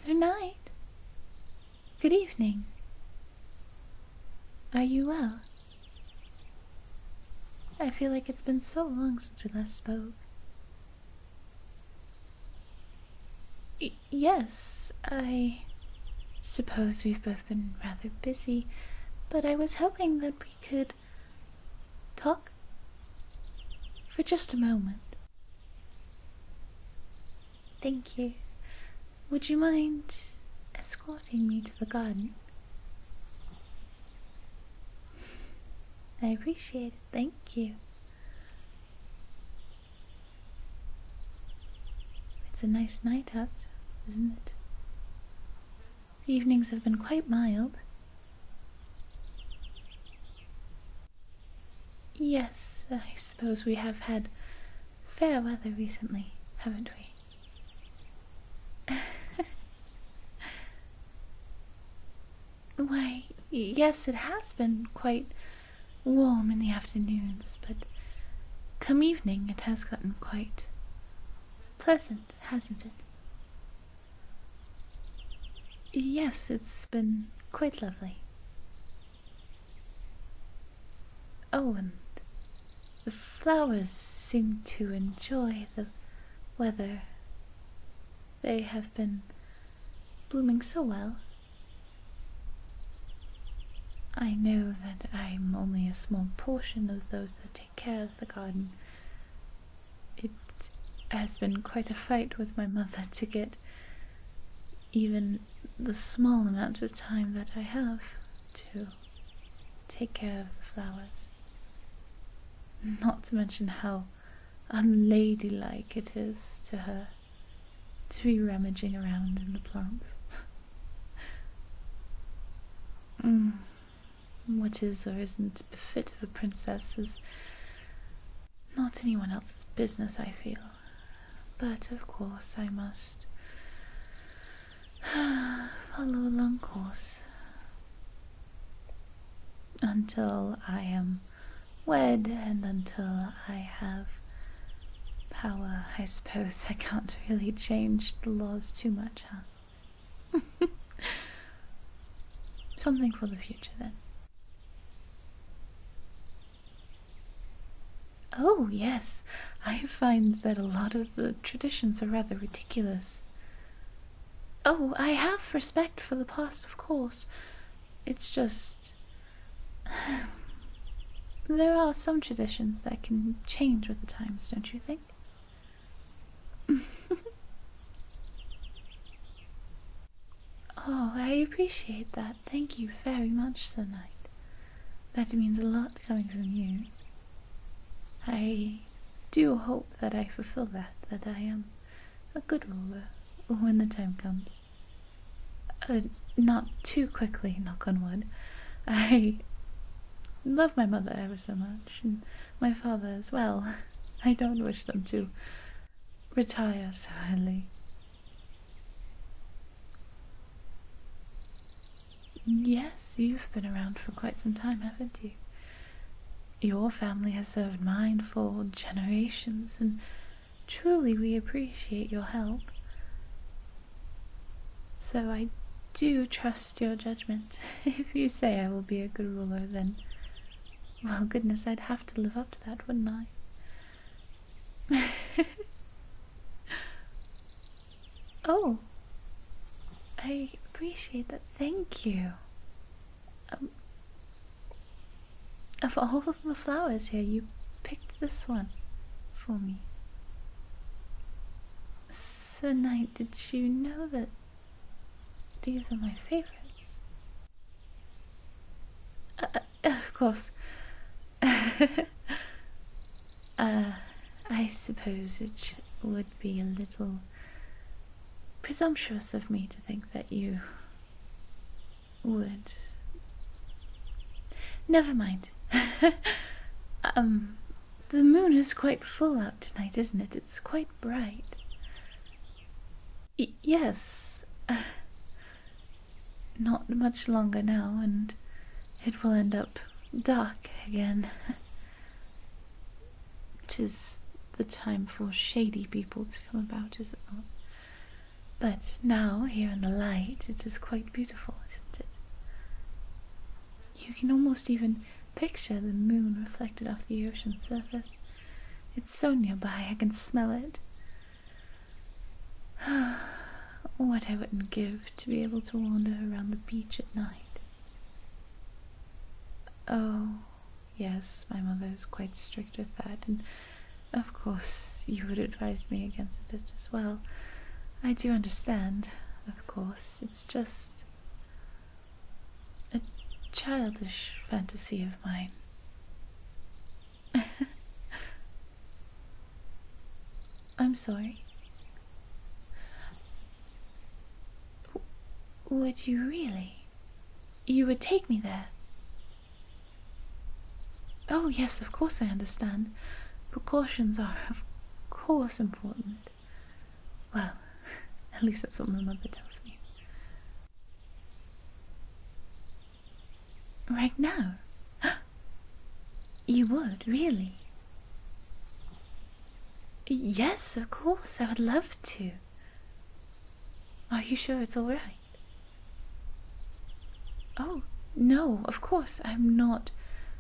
Sir Knight. Good evening. Are you well? I feel like it's been so long since we last spoke. Yes, I suppose we've both been rather busy, but I was hoping that we could talk for just a moment. Thank you. Would you mind escorting me to the garden? I appreciate it. Thank you. It's a nice night out, isn't it? The evenings have been quite mild. Yes, I suppose we have had fair weather recently, haven't we? Why, yes, it has been quite warm in the afternoons, but come evening it has gotten quite pleasant, hasn't it? Yes, it's been quite lovely. Oh, and the flowers seem to enjoy the weather. They have been blooming so well. I know that I'm only a small portion of those that take care of the garden. It has been quite a fight with my mother to get even the small amount of time that I have to take care of the flowers. Not to mention how unladylike it is to her to be rummaging around in the plants. What is or isn't befit of a princess is not anyone else's business, I feel. But of course I must follow a long course until I am wed and until I have power. I suppose I can't really change the laws too much, huh? Something for the future then. Oh, yes, I find that a lot of the traditions are rather ridiculous. Oh, I have respect for the past, of course. It's just there are some traditions that can change with the times, don't you think? Oh, I appreciate that. Thank you very much, Sir Knight. That means a lot coming from you. I do hope that I fulfill that I am a good ruler when the time comes. Not too quickly, knock on wood. I love my mother ever so much, and my father as well. I don't wish them to retire so early. Yes, you've been around for quite some time, haven't you? Your family has served mine for generations, and truly we appreciate your help. So I do trust your judgment. If you say I will be a good ruler, then, well, goodness, I'd have to live up to that, wouldn't I? Oh, I appreciate that. Thank you. Of all of the flowers here, you picked this one for me. Sir Knight, did you know that these are my favorites? Of course. I suppose it would be a little presumptuous of me to think that you would. Never mind. The moon is quite full out tonight, isn't it? It's quite bright. Yes. Not much longer now, and it will end up dark again. 'Tis the time for shady people to come about, is it not? But now, here in the light, it is quite beautiful, isn't it? You can almost even picture the moon reflected off the ocean surface. It's so nearby, I can smell it. What I wouldn't give to be able to wander around the beach at night. Oh, yes, my mother is quite strict with that, and of course you would advise me against it as well. I do understand, of course. It's just a childish fantasy of mine. I'm sorry. Would you really? You would take me there? Oh, yes, of course I understand. Precautions are, of course, important. Well, at least that's what my mother tells me. Right now? You would, really? Yes, of course, I would love to. Are you sure it's all right? Oh, no, of course, I'm not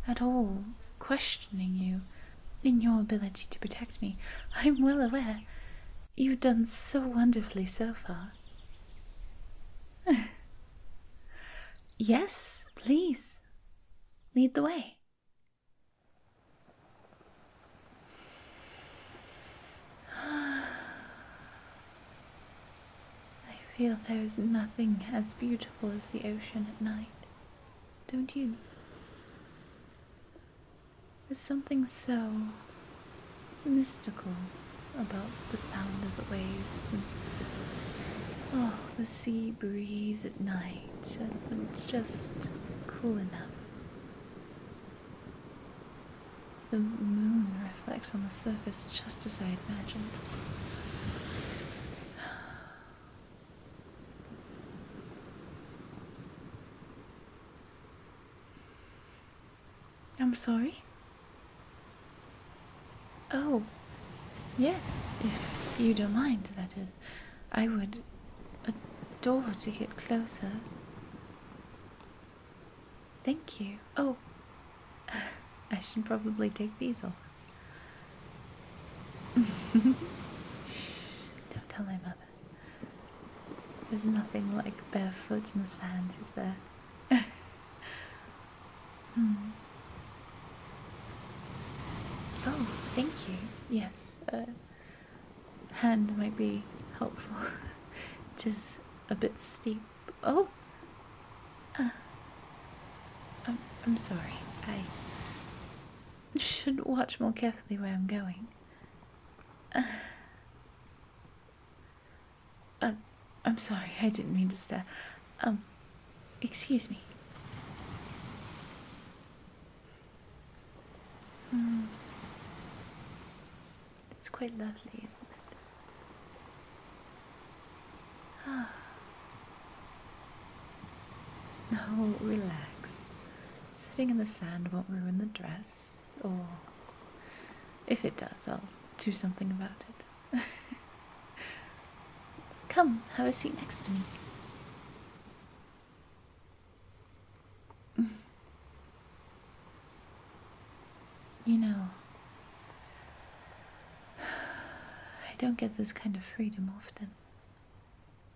at all questioning you in your ability to protect me. I'm well aware. You've done so wonderfully so far. Yes, please. Lead the way. I feel there's nothing as beautiful as the ocean at night. Don't you? There's something so mystical about the sound of the waves and the sea breeze at night, and it's just cool enough. The moon reflects on the surface just as I had imagined. I'm sorry? Oh, yes, if you don't mind, that is. I would adore to get closer. Thank you. Oh, I should probably take these off. Shh, don't tell my mother. There's nothing like barefoot in the sand, is there? Oh, thank you. Yes, hand might be helpful. It is a bit steep. Oh! I'm sorry. I should watch more carefully where I'm going. I'm sorry, I didn't mean to stare. Excuse me. It's quite lovely, isn't it? Oh, relax. Sitting in the sand won't ruin the dress, or if it does, I'll do something about it. Come, have a seat next to me. You know, I don't get this kind of freedom often.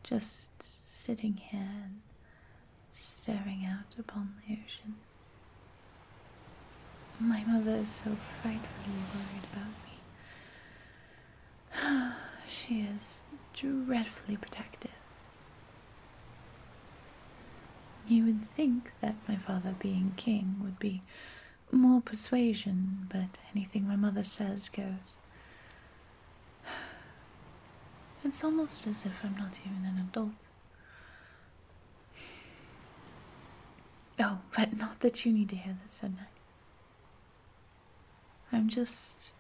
Just sitting here and staring out upon the ocean. My mother is so frightfully worried about me. She is dreadfully protective. You would think that my father being king would be more persuasion, but anything my mother says goes. It's almost as if I'm not even an adult. Oh, but not that you need to hear this, don't I? I'm just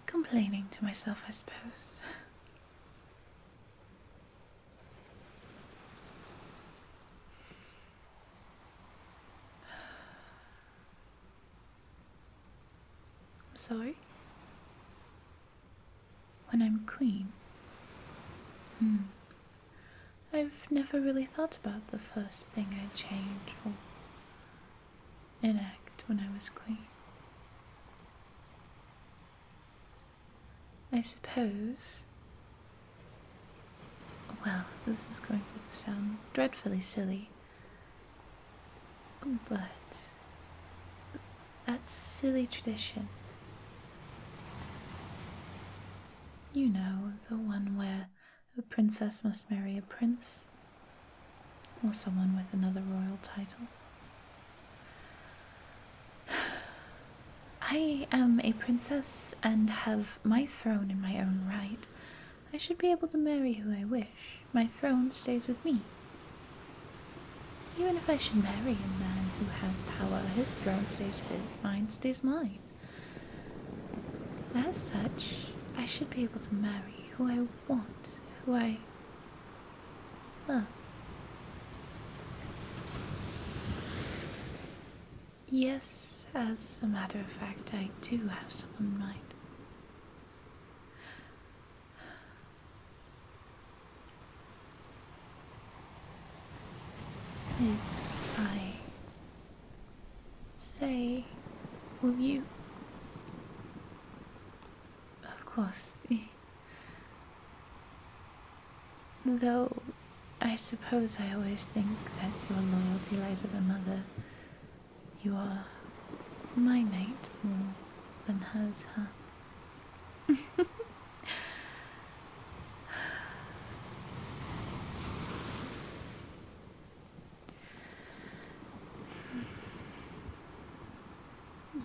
complaining to myself, I suppose. I'm sorry? When I'm queen? I've never really thought about the first thing I'd change or enact when I was queen. I suppose. Well, this is going to sound dreadfully silly, but that silly tradition. You know, the one where a princess must marry a prince, or someone with another royal title. I am a princess and have my throne in my own right. I should be able to marry who I wish. My throne stays with me. Even if I should marry a man who has power, his throne stays his, mine stays mine. As such, I should be able to marry who I want, who I love. Yes, as a matter of fact, I do have someone in mind. If I say, will you? Of course. Though, I suppose I always think that your loyalty lies with my mother. You are my knight more than hers, huh?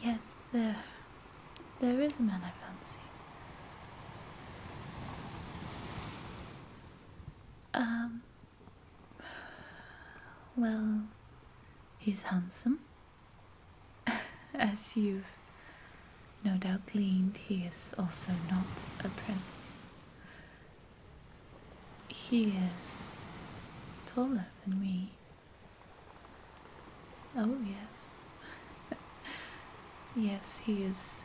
Yes, there is a man I fancy. Well, he's handsome. As you've no doubt gleaned, he is also not a prince. He is taller than me. Oh, yes. Yes, he is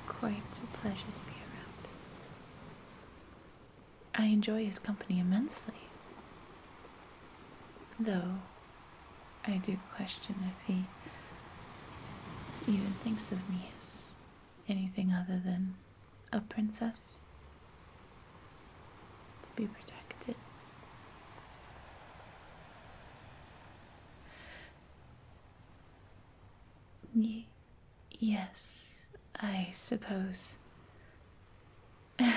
quite a pleasure to be around. I enjoy his company immensely. Though, I do question if he even thinks of me as anything other than a princess to be protected. Yes, I suppose. I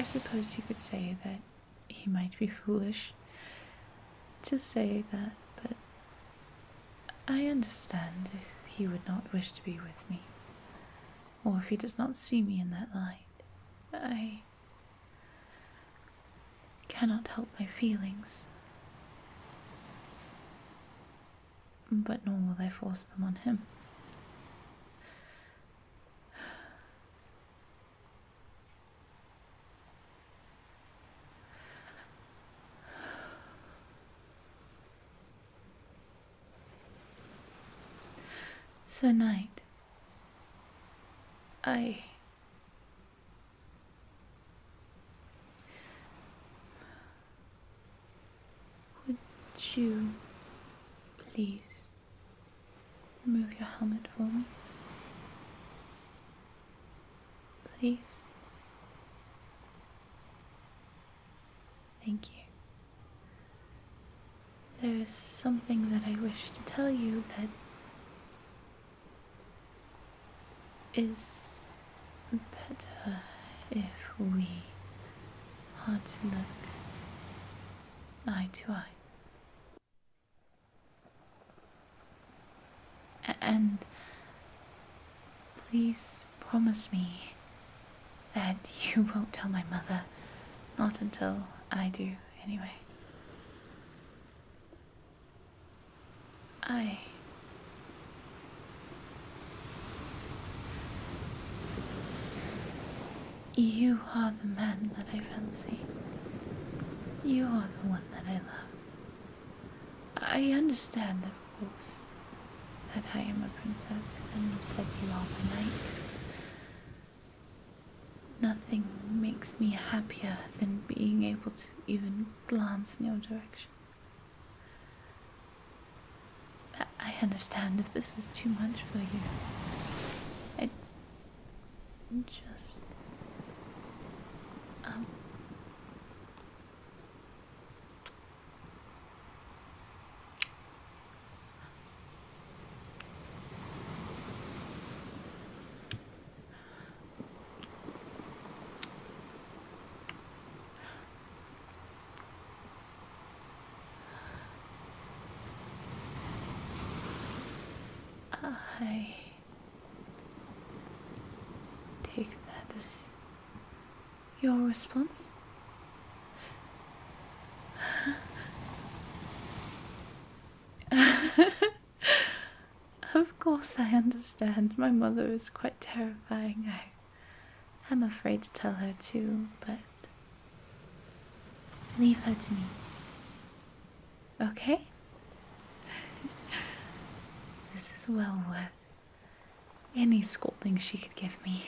suppose you could say that he might be foolish to say that, but I understand if he would not wish to be with me, or if he does not see me in that light. I cannot help my feelings, but nor will I force them on him. Sir Knight, would you please remove your helmet for me? Please? Thank you. There is something that I wish to tell you that is better if we are to look eye to eye. And please promise me that you won't tell my mother. Not until I do, anyway. You are the man that I fancy. You are the one that I love. I understand, of course, that I am a princess and that you are the knight. Nothing makes me happier than being able to even glance in your direction. I understand if this is too much for you. I just... I take that as your response. Of course I understand. My mother is quite terrifying. I'm afraid to tell her too, but leave her to me. Okay? This is well worth any scolding she could give me.